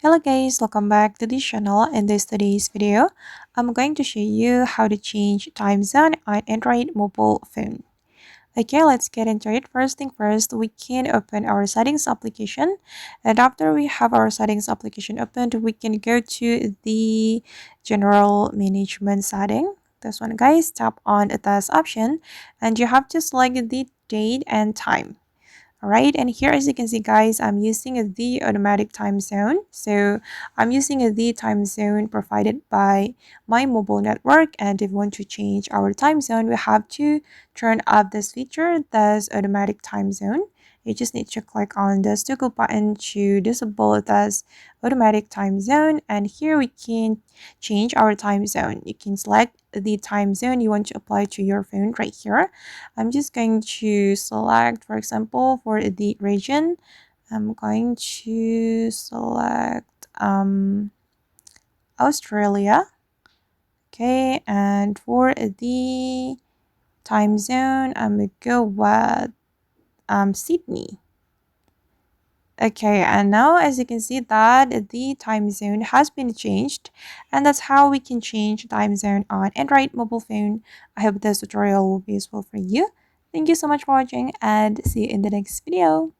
Hello guys, welcome back to this channel. In today's video, I'm going to show you how to change time zone on Android mobile phone. Okay, let's get into it. First thing first, we can open our settings application. And after we have our settings application opened, we can go to the general management setting. This one guys, tap on this option and you have to select the date and time. All right, and here as you can see guys, I'm using the automatic time zone. So I'm using the time zone provided by my mobile network, and if we want to change our time zone, we have to turn off this feature, this automatic time zone. You just need to click on the toggle button to disable this automatic time zone, and here we can change our time zone. You can select the time zone you want to apply to your phone right here. I'm just going to select, for example, for the region, I'm going to select Australia. Okay, and for the time zone, I'm gonna go with Sydney. Okay, and now as you can see that the time zone has been changed, and that's how we can change time zone on Android mobile phone. I hope this tutorial will be useful for you. Thank you so much for watching and see you in the next video.